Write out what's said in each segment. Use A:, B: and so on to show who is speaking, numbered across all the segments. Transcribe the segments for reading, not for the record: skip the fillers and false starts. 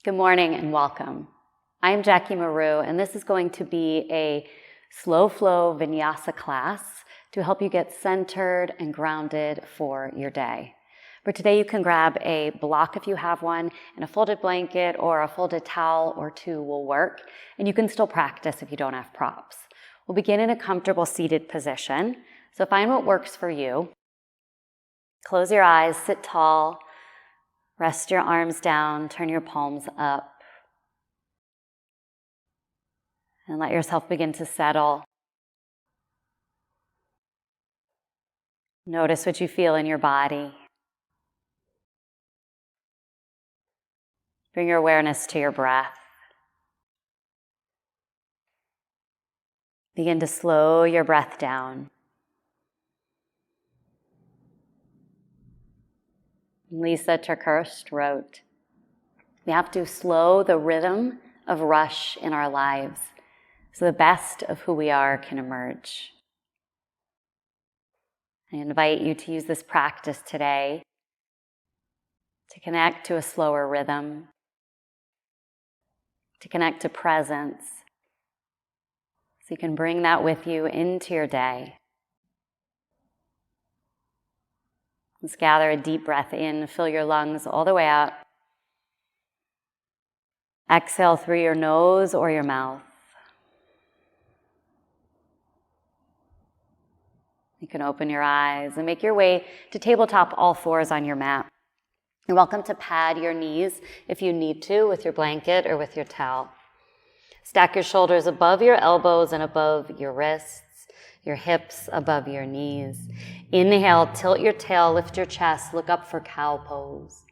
A: Good morning and welcome. I'm Jackie Mahrou, and this is going to be a slow flow Vinyasa class to help you get centered and grounded for your day. For today, you can grab a block if you have one, and a folded blanket or a folded towel or two will work, and you can still practice if you don't have props. We'll begin in a comfortable seated position, so find what works for you. Close your eyes, sit tall, rest your arms down, turn your palms up, and let yourself begin to settle. Notice what you feel in your body. Bring your awareness to your breath. Begin to slow your breath down. Lisa TerKeurst wrote, "We have to slow the rhythm of rush in our lives so the best of who we are can emerge." I invite you to use this practice today to connect to a slower rhythm, to connect to presence, so you can bring that with you into your day. Let's gather a deep breath in, fill your lungs all the way up. Exhale through your nose or your mouth. You can open your eyes and make your way to tabletop all fours on your mat. You're welcome to pad your knees if you need to with your blanket or with your towel. Stack your shoulders above your elbows and above your wrists, your hips above your knees. Inhale, tilt your tail, lift your chest, look up for cow pose.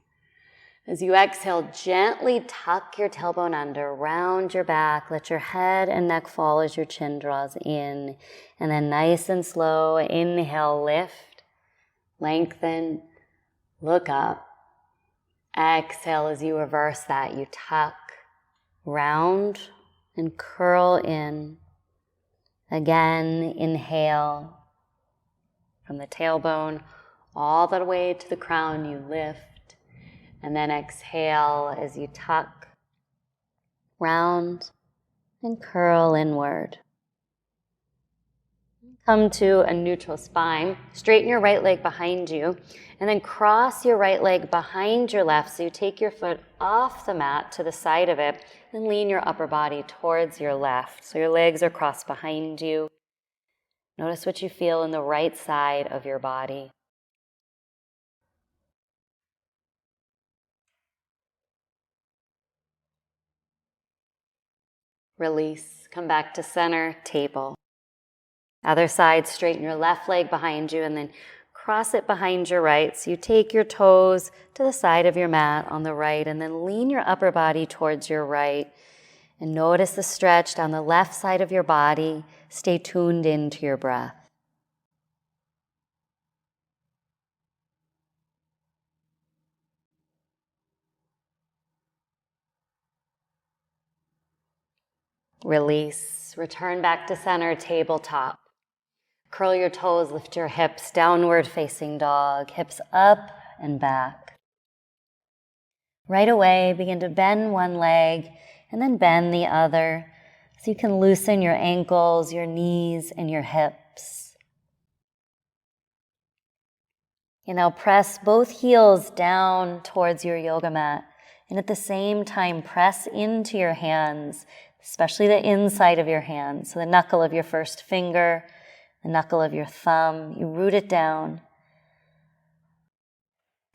A: As you exhale, gently tuck your tailbone under, round your back, let your head and neck fall as your chin draws in. And then nice and slow, inhale, lift, lengthen, look up. Exhale as you reverse that, you tuck, round, and curl in. Again, inhale. From the tailbone all the way to the crown, you lift. And then exhale as you tuck, round, and curl inward. Come to a neutral spine. Straighten your right leg behind you, and then cross your right leg behind your left, so you take your foot off the mat to the side of it, and lean your upper body towards your left, so your legs are crossed behind you. Notice what you feel in the right side of your body. Release, come back to center, table. Other side, straighten your left leg behind you and then cross it behind your right. So you take your toes to the side of your mat on the right and then lean your upper body towards your right. And notice the stretch down the left side of your body. Stay tuned into your breath. Release, return back to center, tabletop. Curl your toes, lift your hips, downward facing dog, hips up and back. Right away, begin to bend one leg and then bend the other so you can loosen your ankles, your knees, and your hips. And now press both heels down towards your yoga mat, and at the same time press into your hands, especially the inside of your hands, so the knuckle of your first finger, the knuckle of your thumb, you root it down.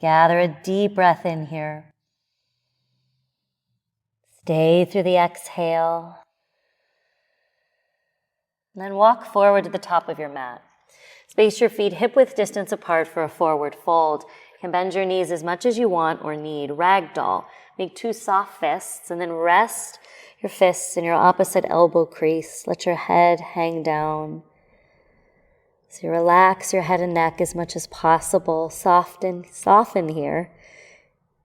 A: Gather a deep breath in here. Stay through the exhale. And then walk forward to the top of your mat. Space your feet hip-width distance apart for a forward fold. You can bend your knees as much as you want or need. Ragdoll. Make two soft fists and then rest your fists in your opposite elbow crease. Let your head hang down. So you relax your head and neck as much as possible. Soften here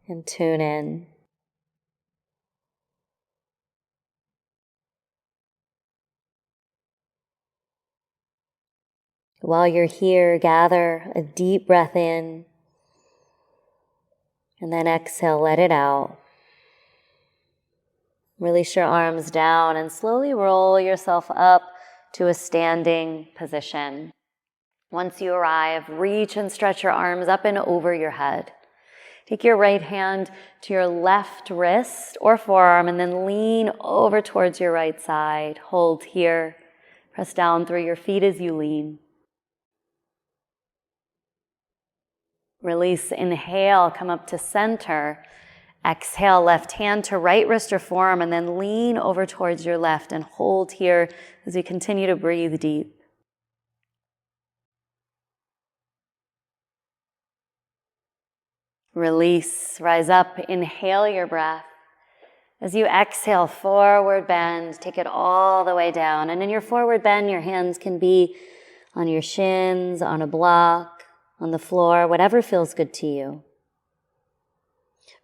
A: and tune in. While you're here, gather a deep breath in and then exhale, let it out. Release your arms down and slowly roll yourself up to a standing position. Once you arrive, reach and stretch your arms up and over your head. Take your right hand to your left wrist or forearm and then lean over towards your right side. Hold here. Press down through your feet as you lean. Release, inhale, come up to center. Exhale, left hand to right wrist or forearm and then lean over towards your left and hold here as we continue to breathe deep. Release, rise up, inhale your breath. As you exhale, forward bend, take it all the way down. And in your forward bend, your hands can be on your shins, on a block, on the floor, whatever feels good to you.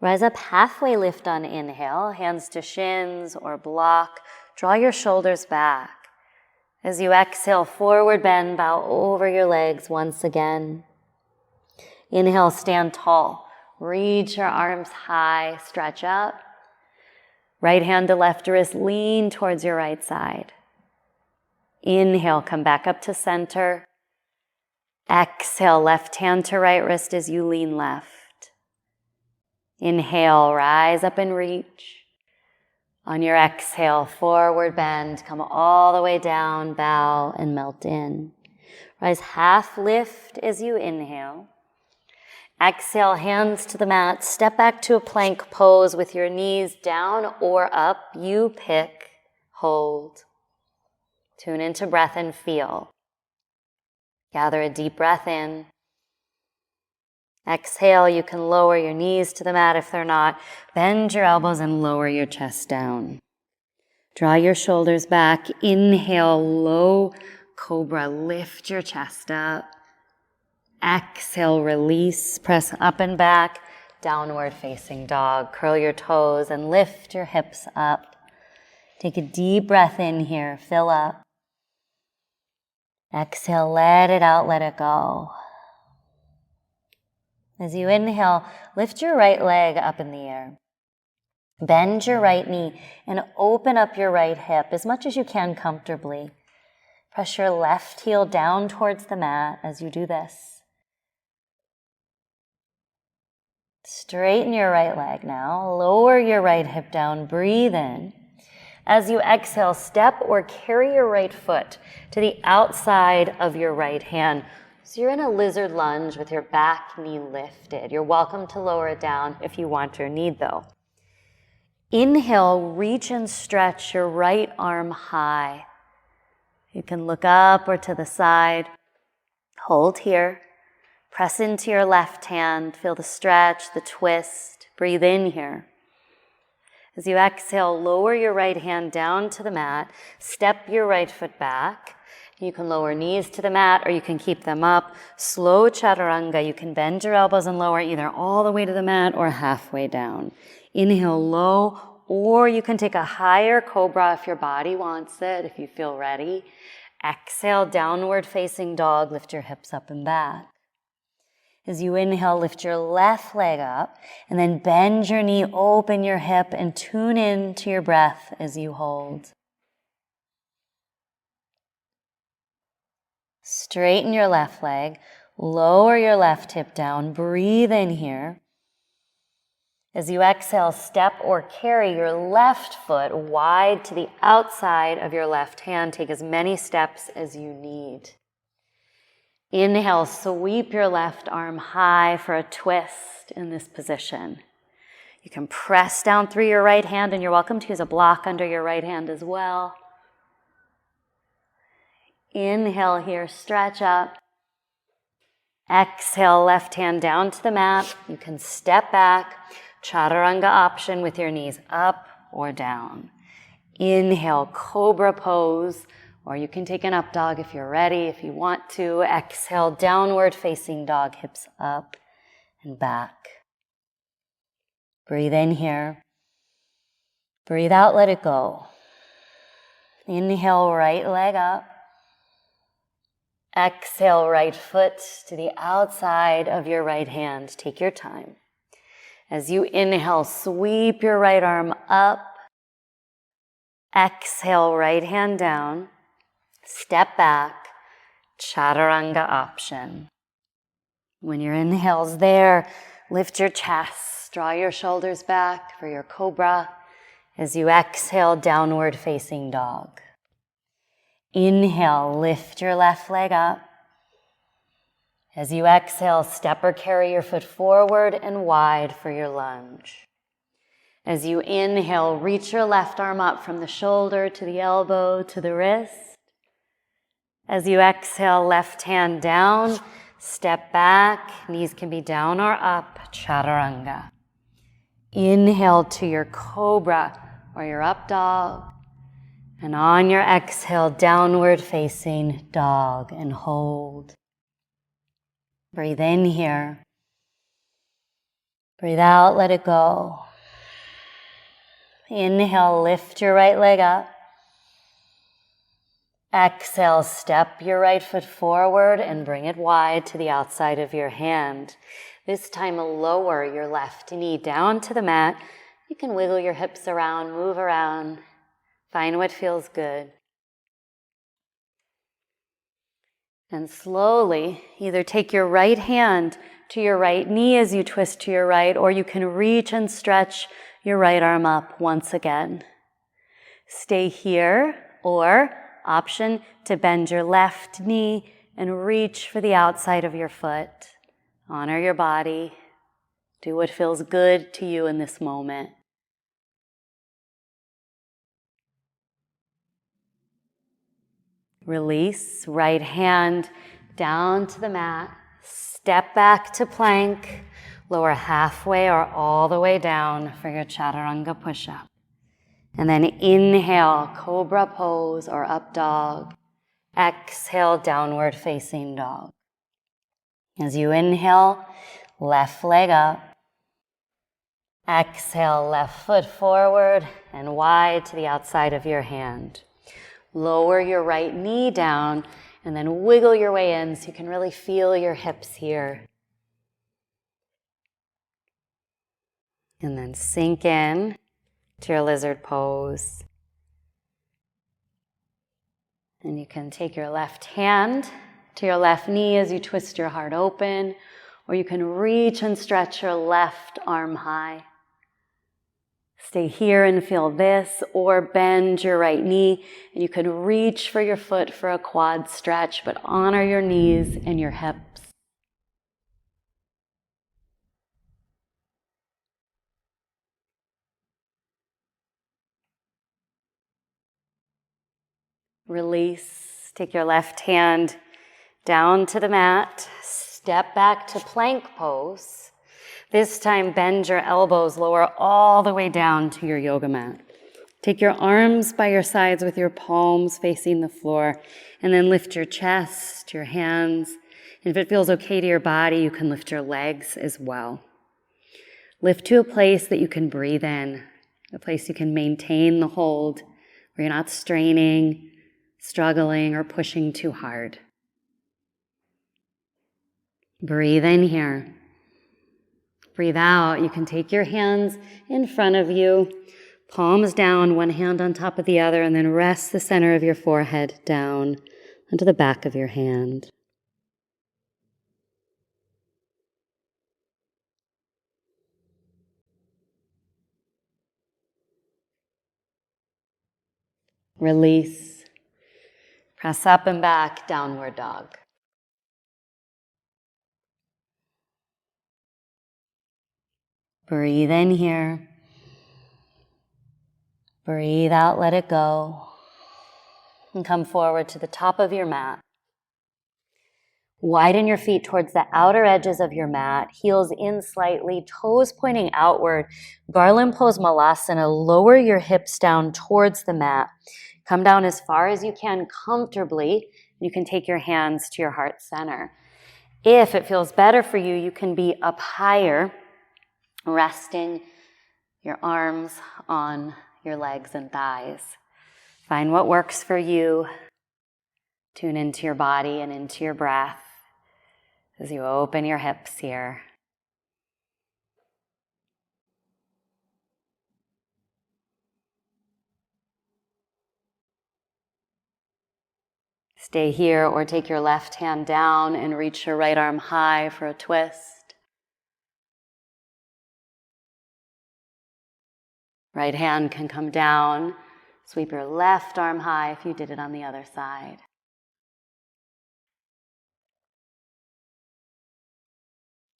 A: Rise up, halfway lift on inhale, hands to shins or block. Draw your shoulders back. As you exhale, forward bend, bow over your legs once again. Inhale, stand tall. Reach your arms high, stretch up. Right hand to left wrist, lean towards your right side. Inhale, come back up to center. Exhale, left hand to right wrist as you lean left. Inhale, rise up and reach. On your exhale, forward bend, come all the way down, bow and melt in. Rise half lift as you inhale. Exhale, hands to the mat. Step back to a plank pose with your knees down or up. You pick, hold. Tune into breath and feel. Gather a deep breath in. Exhale, you can lower your knees to the mat if they're not. Bend your elbows and lower your chest down. Draw your shoulders back. Inhale, low cobra. Lift your chest up. Exhale, release, press up and back, downward facing dog. Curl your toes and lift your hips up. Take a deep breath in here, fill up. Exhale, let it out, let it go. As you inhale, lift your right leg up in the air. Bend your right knee and open up your right hip as much as you can comfortably. Press your left heel down towards the mat as you do this. Straighten your right leg now. Lower your right hip down. Breathe in. As you exhale, step or carry your right foot to the outside of your right hand. So you're in a lizard lunge with your back knee lifted. You're welcome to lower it down if you want or need, though. Inhale, reach and stretch your right arm high. You can look up or to the side. Hold here. Press into your left hand. Feel the stretch, the twist. Breathe in here. As you exhale, lower your right hand down to the mat. Step your right foot back. You can lower knees to the mat or you can keep them up. Slow chaturanga. You can bend your elbows and lower either all the way to the mat or halfway down. Inhale low, or you can take a higher cobra if your body wants it, if you feel ready. Exhale, downward facing dog. Lift your hips up and back. As you inhale, lift your left leg up and then bend your knee, open your hip and tune in to your breath as you hold. Straighten your left leg, lower your left hip down, breathe in here. As you exhale, step or carry your left foot wide to the outside of your left hand. Take as many steps as you need. Inhale, sweep your left arm high for a twist in this position. You can press down through your right hand, and you're welcome to use a block under your right hand as well. Inhale here, stretch up. Exhale, left hand down to the mat. You can step back, chaturanga option with your knees up or down. Inhale, cobra pose. Or you can take an up dog if you're ready, if you want to. Exhale, downward facing dog, hips up and back. Breathe in here. Breathe out, let it go. Inhale, right leg up. Exhale, right foot to the outside of your right hand. Take your time. As you inhale, sweep your right arm up. Exhale, right hand down. Step back, chaturanga option. When your inhale's there, lift your chest, draw your shoulders back for your cobra. As you exhale, downward facing dog. Inhale, lift your left leg up. As you exhale, step or carry your foot forward and wide for your lunge. As you inhale, reach your left arm up from the shoulder to the elbow to the wrist. As you exhale, left hand down, step back, knees can be down or up, chaturanga. Inhale to your cobra or your up dog. And on your exhale, downward facing dog and hold. Breathe in here. Breathe out, let it go. Inhale, lift your right leg up. Exhale, step your right foot forward and bring it wide to the outside of your hand. This time, lower your left knee down to the mat. You can wiggle your hips around, move around. Find what feels good. And slowly, either take your right hand to your right knee as you twist to your right, or you can reach and stretch your right arm up once again. Stay here, or option to bend your left knee and reach for the outside of your foot. Honor your body. Do what feels good to you in this moment. Release, right hand down to the mat. Step back to plank. Lower halfway or all the way down for your chaturanga push-up. And then inhale, cobra pose or up dog. Exhale, downward facing dog. As you inhale, left leg up. Exhale, left foot forward and wide to the outside of your hand. Lower your right knee down and then wiggle your way in so you can really feel your hips here. And then sink in to your lizard pose. And you can take your left hand to your left knee as you twist your heart open, or you can reach and stretch your left arm high. Stay here and feel this, or bend your right knee, and you can reach for your foot for a quad stretch, but honor your knees and your hips. Release. Take your left hand down to the mat. Step back to plank pose. This time, bend your elbows, lower all the way down to your yoga mat. Take your arms by your sides with your palms facing the floor, and then lift your chest, your hands. And if it feels okay to your body, you can lift your legs as well. Lift to a place that you can breathe in, a place you can maintain the hold, where you're not straining, struggling, or pushing too hard. Breathe in here. Breathe out. You can take your hands in front of you, palms down, one hand on top of the other, and then rest the center of your forehead down onto the back of your hand. Release. Press up and back, downward dog. Breathe in here. Breathe out, let it go. And come forward to the top of your mat. Widen your feet towards the outer edges of your mat, heels in slightly, toes pointing outward. Garland pose malasana. Lower your hips down towards the mat. Come down as far as you can comfortably. You can take your hands to your heart center. If it feels better for you, you can be up higher, resting your arms on your legs and thighs. Find what works for you. Tune into your body and into your breath as you open your hips here. Stay here or take your left hand down and reach your right arm high for a twist. Right hand can come down. Sweep your left arm high if you did it on the other side.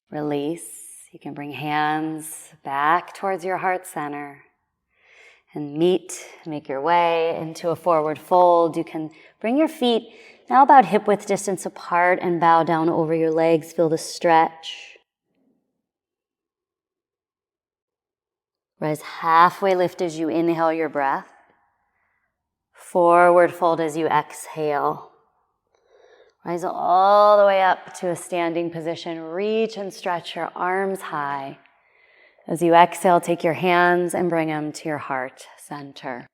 A: Release. You can bring hands back towards your heart center and make your way into a forward fold. You can bring your feet now about hip width distance apart and bow down over your legs. Feel the stretch. Rise halfway lift as you inhale your breath. Forward fold as you exhale. Rise all the way up to a standing position. Reach and stretch your arms high. As you exhale, take your hands and bring them to your heart center.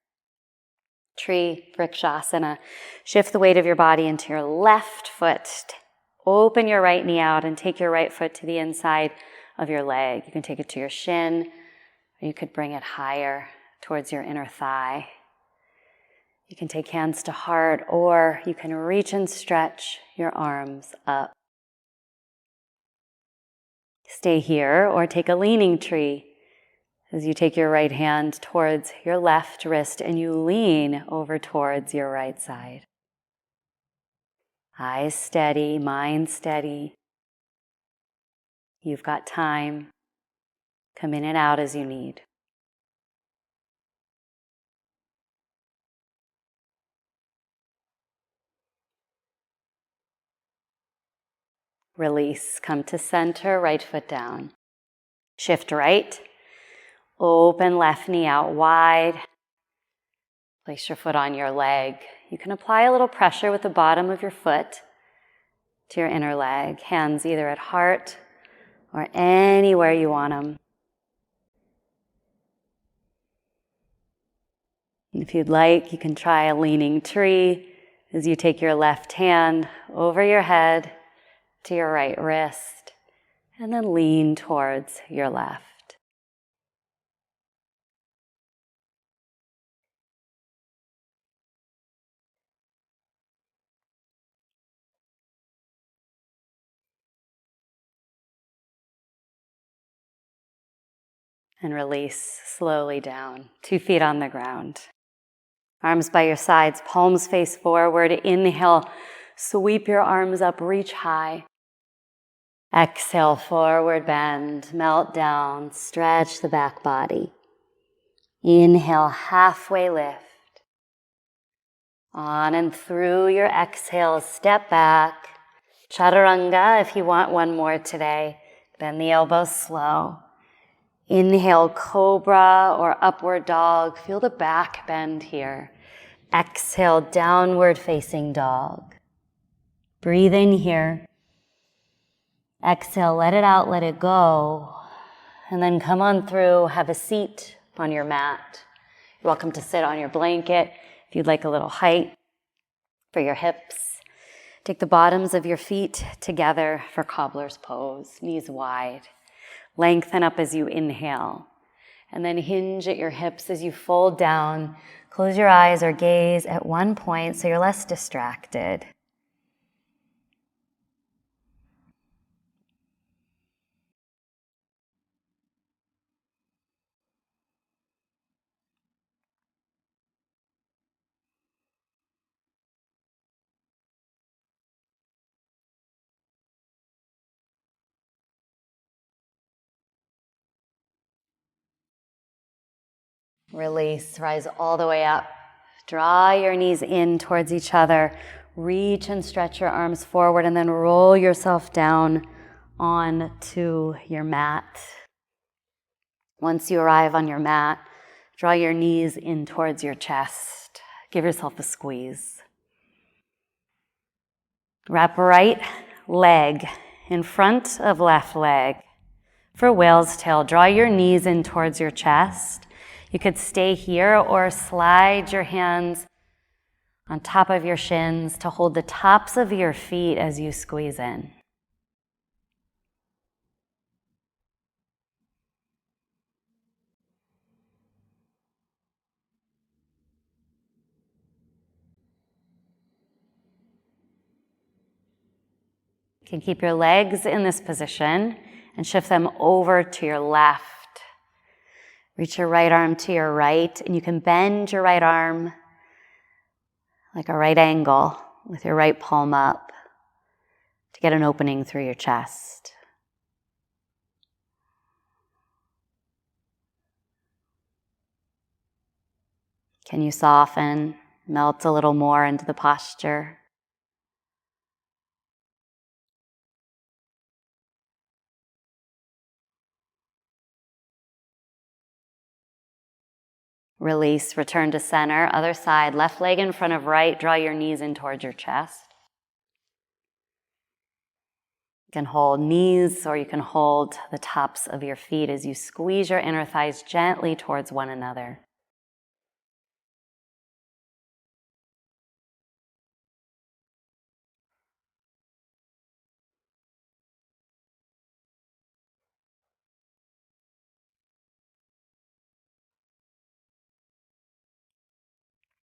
A: Tree, Vrikshasana. Shift the weight of your body into your left foot. Open your right knee out and take your right foot to the inside of your leg. You can take it to your shin, or you could bring it higher towards your inner thigh. You can take hands to heart, or you can reach and stretch your arms up. Stay here or take a leaning tree as you take your right hand towards your left wrist and you lean over towards your right side. Eyes steady, mind steady. You've got time. Come in and out as you need. Release. Come to center, right foot down. Shift right. Open left knee out wide. Place your foot on your leg. You can apply a little pressure with the bottom of your foot to your inner leg. Hands either at heart or anywhere you want them. And if you'd like, you can try a leaning tree as you take your left hand over your head to your right wrist and then lean towards your left. And release slowly down, 2 feet on the ground. Arms by your sides, palms face forward. Inhale, sweep your arms up, reach high. Exhale, forward bend, melt down, stretch the back body. Inhale, halfway lift. On and through your exhale, step back. Chaturanga if you want one more today. Bend the elbows slow. Inhale, cobra or upward dog. Feel the back bend here. Exhale, downward facing dog. Breathe in here. Exhale, let it out, let it go. And then come on through, have a seat on your mat. You're welcome to sit on your blanket if you'd like a little height for your hips. Take the bottoms of your feet together for cobbler's pose, knees wide. Lengthen up as you inhale, and then hinge at your hips as you fold down. Close your eyes or gaze at one point so you're less distracted. Release, rise all the way up. Draw your knees in towards each other. Reach and stretch your arms forward and then roll yourself down onto your mat. Once you arrive on your mat, draw your knees in towards your chest. Give yourself a squeeze. Wrap right leg in front of left leg. For whale's tail, draw your knees in towards your chest. You could stay here or slide your hands on top of your shins to hold the tops of your feet as you squeeze in. You can keep your legs in this position and shift them over to your left. Reach your right arm to your right, and you can bend your right arm like a right angle with your right palm up to get an opening through your chest. Can you soften, melt a little more into the posture? Release, return to center, other side, left leg in front of right, draw your knees in towards your chest. You can hold knees or you can hold the tops of your feet as you squeeze your inner thighs gently towards one another.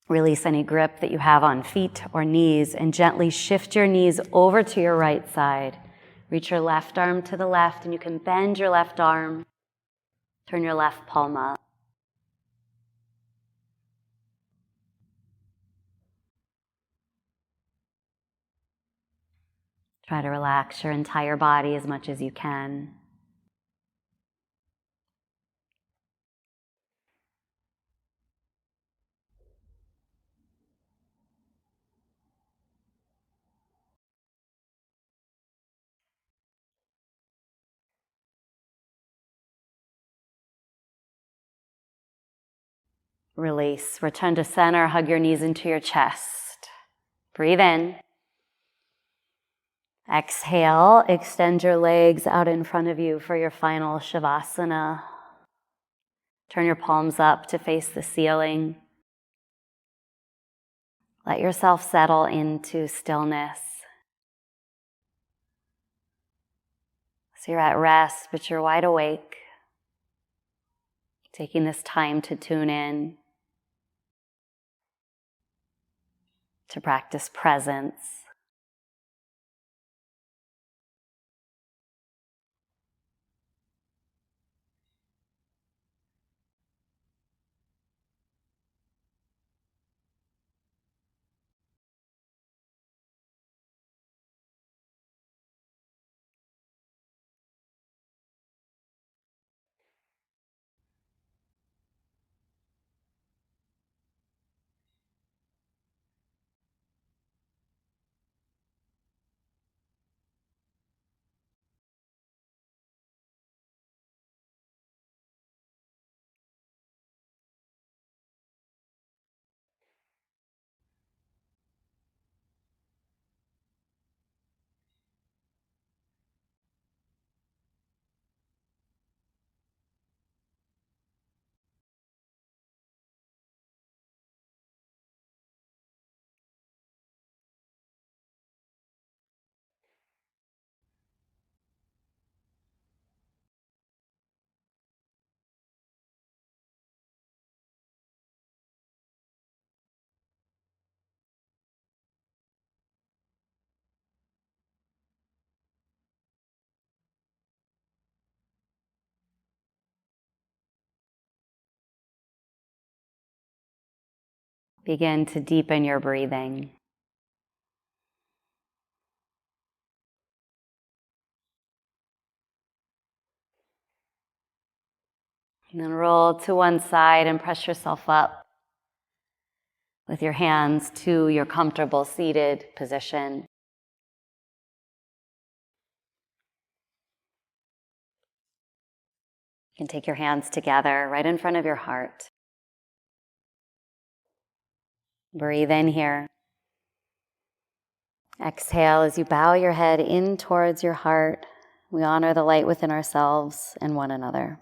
A: Release any grip that you have on feet or knees and gently shift your knees over to your right side. Reach your left arm to the left and you can bend your left arm. Turn your left palm up. Try to relax your entire body as much as you can. Release, return to center, hug your knees into your chest. Breathe in. Exhale, extend your legs out in front of you for your final Savasana. Turn your palms up to face the ceiling. Let yourself settle into stillness. So you're at rest, but you're wide awake. Taking this time to tune in, to practice presence. Begin to deepen your breathing. And then roll to one side and press yourself up with your hands to your comfortable seated position. You can take your hands together right in front of your heart. Breathe in here. Exhale as you bow your head in towards your heart. We honor the light within ourselves and one another.